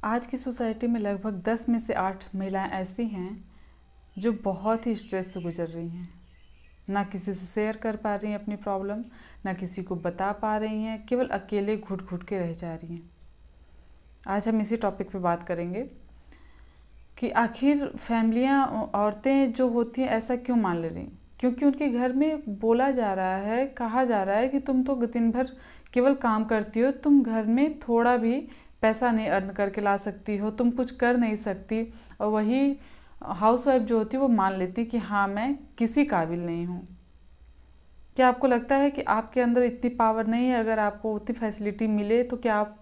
आज की सोसाइटी में लगभग 10 में से 8 महिलाएं ऐसी हैं जो बहुत ही स्ट्रेस से गुजर रही हैं। ना किसी से शेयर कर पा रही हैं अपनी प्रॉब्लम, ना किसी को बता पा रही हैं, केवल अकेले घुट घुट के रह जा रही हैं। आज हम इसी टॉपिक पे बात करेंगे कि आखिर फैमिलियां, औरतें जो होती हैं ऐसा क्यों मान ले रही हैं। क्योंकि उनके घर में बोला जा रहा है, कहा जा रहा है कि तुम तो दिन भर केवल काम करती हो, तुम घर में थोड़ा भी पैसा नहीं अर्न करके ला सकती हो, तुम कुछ कर नहीं सकती। और वही हाउसवाइफ जो होती है वो मान लेती कि हाँ, मैं किसी काबिल नहीं हूँ। क्या आपको लगता है कि आपके अंदर इतनी पावर नहीं है? अगर आपको उतनी फैसिलिटी मिले तो क्या आप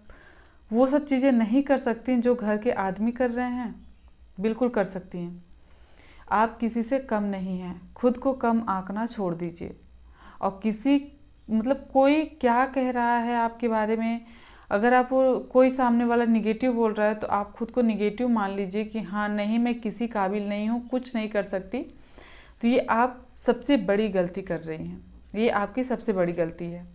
वो सब चीज़ें नहीं कर सकती जो घर के आदमी कर रहे हैं? बिल्कुल कर सकती हैं। आप किसी से कम नहीं हैं। खुद को कम आंकना छोड़ दीजिए। और कोई क्या कह रहा है आपके बारे में, अगर आप कोई सामने वाला निगेटिव बोल रहा है तो आप खुद को निगेटिव मान लीजिए कि हाँ नहीं, मैं किसी काबिल नहीं हूँ, कुछ नहीं कर सकती। तो ये आप सबसे बड़ी गलती कर रही हैं। ये आपकी सबसे बड़ी गलती है।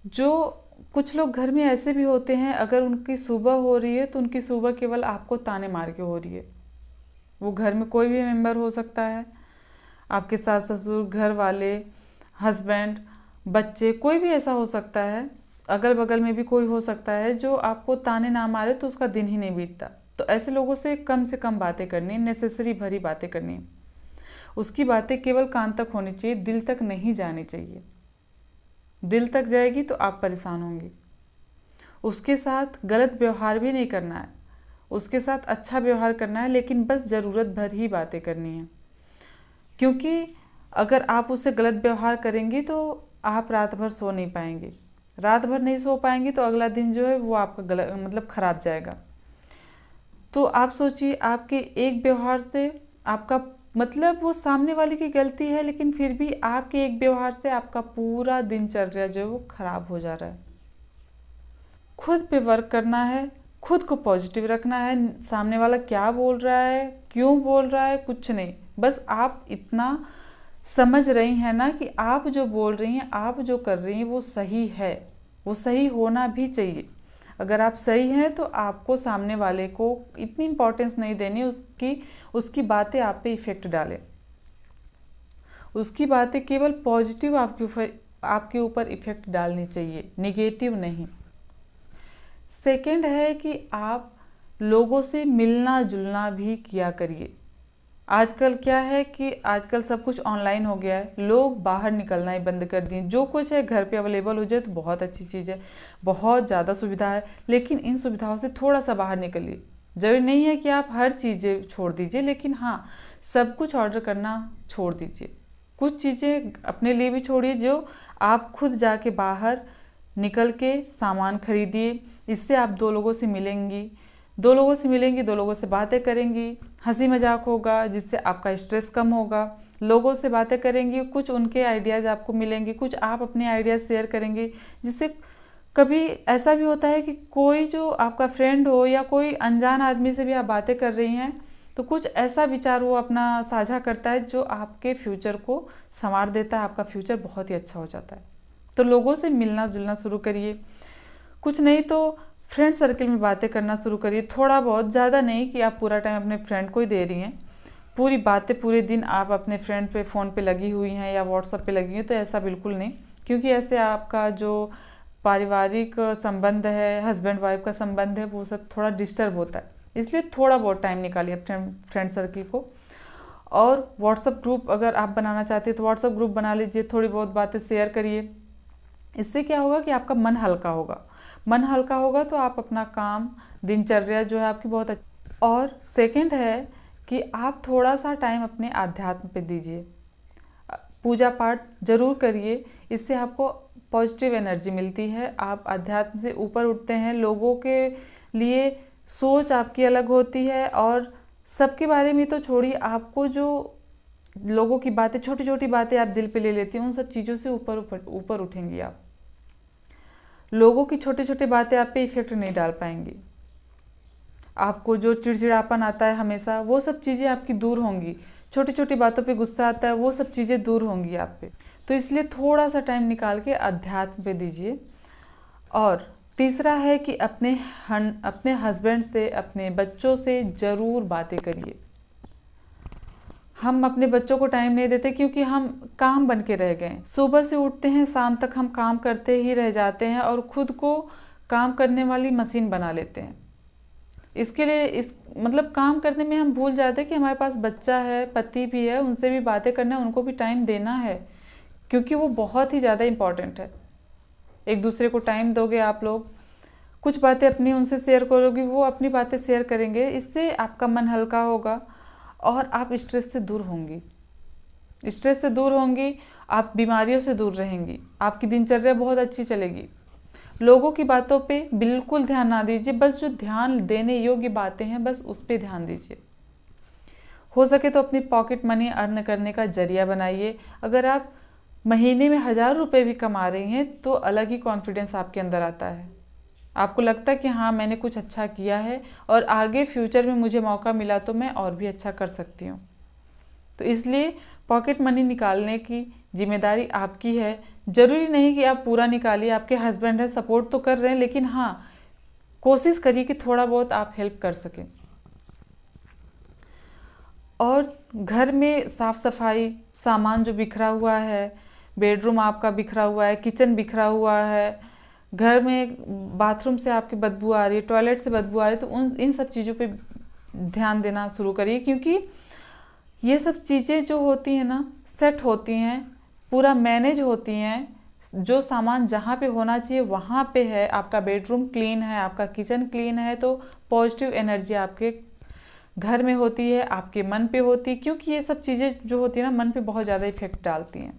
जो कुछ लोग घर में ऐसे भी होते हैं, अगर उनकी सुबह हो रही है तो उनकी सुबह केवल आपको ताने मार के हो रही है। वो घर में कोई भी मेंबर हो सकता है, आपके सास ससुर, घर वाले, हस्बैंड, बच्चे, कोई भी ऐसा हो सकता है। अगल बगल में भी कोई हो सकता है जो आपको ताने ना मारे तो उसका दिन ही नहीं बीतता। तो ऐसे लोगों से कम बातें करनी, नेसेसरी भरी बातें करनी। उसकी बातें केवल कान तक होनी चाहिए, दिल तक नहीं जानी चाहिए। दिल तक जाएगी तो आप परेशान होंगे। उसके साथ गलत व्यवहार भी नहीं करना है, उसके साथ अच्छा व्यवहार करना है, लेकिन बस ज़रूरत भर ही बातें करनी है। क्योंकि अगर आप उससे गलत व्यवहार करेंगी तो आप रात भर सो नहीं पाएंगे। रात भर नहीं सो पाएंगी तो अगला दिन जो है वो आपका खराब जाएगा। तो आप सोचिए, आपके एक व्यवहार से आपका वो सामने वाले की गलती है, लेकिन फिर भी आपके एक व्यवहार से आपका पूरा दिनचर्या जो है वो खराब हो जा रहा है। खुद पे वर्क करना है, खुद को पॉजिटिव रखना है। सामने वाला क्या बोल रहा है, क्यों बोल रहा है, कुछ नहीं। बस आप इतना समझ रही हैं ना कि आप जो बोल रही हैं, आप जो कर रही हैं वो सही है, वो सही होना भी चाहिए। अगर आप सही हैं तो आपको सामने वाले को इतनी इम्पोर्टेंस नहीं देनी, उसकी बातें आप पे इफ़ेक्ट डालें। उसकी बातें केवल पॉजिटिव आपके ऊपर इफ़ेक्ट डालनी चाहिए, निगेटिव नहीं। सेकंड है कि आप लोगों से मिलना जुलना भी किया करिए। आजकल क्या है कि आजकल सब कुछ ऑनलाइन हो गया है, लोग बाहर निकलना ही बंद कर दिए। जो कुछ है घर पे अवेलेबल हो जाए तो बहुत अच्छी चीज़ है, बहुत ज़्यादा सुविधा है, लेकिन इन सुविधाओं से थोड़ा सा बाहर निकलिए। ज़रूरी नहीं है कि आप हर चीज़ें छोड़ दीजिए, लेकिन हाँ, सब कुछ ऑर्डर करना छोड़ दीजिए। कुछ चीज़ें अपने लिए भी छोड़िए जो आप खुद जाके बाहर निकल के सामान खरीदिए। इससे आप दो लोगों से मिलेंगी, दो लोगों से बातें करेंगी, हंसी मजाक होगा, जिससे आपका स्ट्रेस कम होगा। लोगों से बातें करेंगी, कुछ उनके आइडियाज़ आपको मिलेंगे, कुछ आप अपने आइडियाज़ शेयर करेंगे। जिससे कभी ऐसा भी होता है कि कोई जो आपका फ्रेंड हो या कोई अनजान आदमी से भी आप बातें कर रही हैं तो कुछ ऐसा विचार वो अपना साझा करता है जो आपके फ्यूचर को संवार देता है, आपका फ्यूचर बहुत ही अच्छा हो जाता है। तो लोगों से मिलना जुलना शुरू करिए। कुछ नहीं तो फ्रेंड सर्कल में बातें करना शुरू करिए, थोड़ा बहुत, ज़्यादा नहीं कि आप पूरा टाइम अपने फ्रेंड को ही दे रही हैं। पूरी बातें पूरे दिन आप अपने फ्रेंड पे फ़ोन पे लगी हुई हैं या व्हाट्सएप पे लगी हुई, तो ऐसा बिल्कुल नहीं। क्योंकि ऐसे आपका जो पारिवारिक संबंध है, हस्बैंड वाइफ का संबंध है, वो सब थोड़ा डिस्टर्ब होता है। इसलिए थोड़ा बहुत टाइम निकालिए फ्रेंड सर्कल को। और व्हाट्सएप ग्रुप अगर आप बनाना चाहते हैं तो व्हाट्सएप ग्रुप बना लीजिए, थोड़ी बहुत बातें शेयर करिए। इससे क्या होगा कि आपका मन हल्का होगा। मन हल्का होगा तो आप अपना काम, दिनचर्या जो है आपकी बहुत अच्छी। और सेकंड है कि आप थोड़ा सा टाइम अपने आध्यात्म पे दीजिए। पूजा पाठ जरूर करिए, इससे आपको पॉजिटिव एनर्जी मिलती है, आप अध्यात्म से ऊपर उठते हैं। लोगों के लिए सोच आपकी अलग होती है, और सबके बारे में तो छोड़िए, आपको जो लोगों की बातें, छोटी छोटी बातें आप दिल पे ले लेती हैं, उन सब चीज़ों से ऊपर उठेंगी आप। लोगों की छोटे छोटे बातें आप पे इफेक्ट नहीं डाल पाएंगी। आपको जो चिड़चिड़ापन आता है हमेशा, वो सब चीज़ें आपकी दूर होंगी। छोटी छोटी बातों पे गुस्सा आता है, वो सब चीज़ें दूर होंगी आप पे। तो इसलिए थोड़ा सा टाइम निकाल के अध्यात्म पे दीजिए। और तीसरा है कि अपने हस्बैंड से, अपने बच्चों से ज़रूर बातें करिए। हम अपने बच्चों को टाइम नहीं देते क्योंकि हम काम बन के रह गए। सुबह से उठते हैं, शाम तक हम काम करते ही रह जाते हैं और खुद को काम करने वाली मशीन बना लेते हैं। इसके लिए मतलब काम करने में हम भूल जाते हैं कि हमारे पास बच्चा है, पति भी है, उनसे भी बातें करना है, उनको भी टाइम देना है, क्योंकि वो बहुत ही ज़्यादा इम्पॉर्टेंट है। एक दूसरे को टाइम दोगे आप लोग, कुछ बातें अपनी उनसे शेयर करोगी, वो अपनी बातें शेयर करेंगे, इससे आपका मन हल्का होगा और आप स्ट्रेस से दूर होंगी। स्ट्रेस से दूर होंगी, आप बीमारियों से दूर रहेंगी, आपकी दिनचर्या बहुत अच्छी चलेगी। लोगों की बातों पे बिल्कुल ध्यान ना दीजिए, बस जो ध्यान देने योग्य बातें हैं बस उस पर ध्यान दीजिए। हो सके तो अपनी पॉकेट मनी अर्न करने का जरिया बनाइए। अगर आप महीने में 1000 रुपये भी कमा रही हैं तो अलग ही कॉन्फिडेंस आपके अंदर आता है। आपको लगता है कि हाँ, मैंने कुछ अच्छा किया है और आगे फ्यूचर में मुझे मौका मिला तो मैं और भी अच्छा कर सकती हूँ। तो इसलिए पॉकेट मनी निकालने की जिम्मेदारी आपकी है। ज़रूरी नहीं कि आप पूरा निकालिए, आपके हस्बैंड है, सपोर्ट तो कर रहे हैं, लेकिन हाँ, कोशिश करिए कि थोड़ा बहुत आप हेल्प कर सकें। और घर में साफ़ सफाई, सामान जो बिखरा हुआ है, बेडरूम आपका बिखरा हुआ है, किचन बिखरा हुआ है, घर में बाथरूम से आपकी बदबू आ रही है, टॉयलेट से बदबू आ रही है, तो इन सब चीज़ों पे ध्यान देना शुरू करिए, क्योंकि ये सब चीज़ें जो होती हैं ना, सेट होती हैं, पूरा मैनेज होती हैं। जो सामान जहाँ पे होना चाहिए वहाँ पे है, आपका बेडरूम क्लीन है, आपका किचन क्लीन है, तो पॉजिटिव एनर्जी आपके घर में होती है, आपके मन पे होती है, क्योंकि ये सब चीज़ें जो होती है ना, मन पे बहुत ज़्यादा इफेक्ट डालती हैं।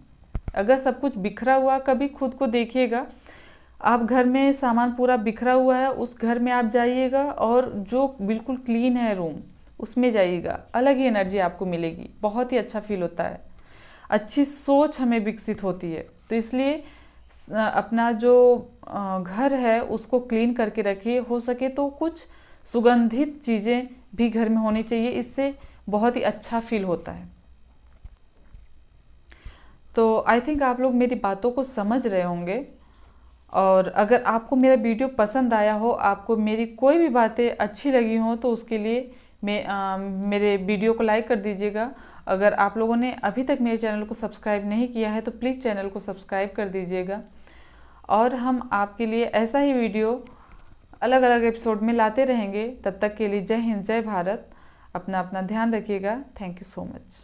अगर सब कुछ बिखरा हुआ, कभी खुद को देखिएगा, आप घर में सामान पूरा बिखरा हुआ है, उस घर में आप जाइएगा और जो बिल्कुल क्लीन है रूम, उसमें जाइएगा, अलग ही एनर्जी आपको मिलेगी, बहुत ही अच्छा फील होता है, अच्छी सोच हमें विकसित होती है। तो इसलिए अपना जो घर है उसको क्लीन करके रखिए। हो सके तो कुछ सुगंधित चीज़ें भी घर में होनी चाहिए, इससे बहुत ही अच्छा फील होता है। तो आई थिंक आप लोग मेरी बातों को समझ रहे होंगे, और अगर आपको मेरा वीडियो पसंद आया हो, आपको मेरी कोई भी बातें अच्छी लगी हो, तो उसके लिए मेरे वीडियो को लाइक कर दीजिएगा। अगर आप लोगों ने अभी तक मेरे चैनल को सब्सक्राइब नहीं किया है तो प्लीज़ चैनल को सब्सक्राइब कर दीजिएगा। और हम आपके लिए ऐसा ही वीडियो अलग अलग एपिसोड में लाते रहेंगे। तब तक के लिए जय हिंद, जय भारत। अपना ध्यान रखिएगा। Thank you so much.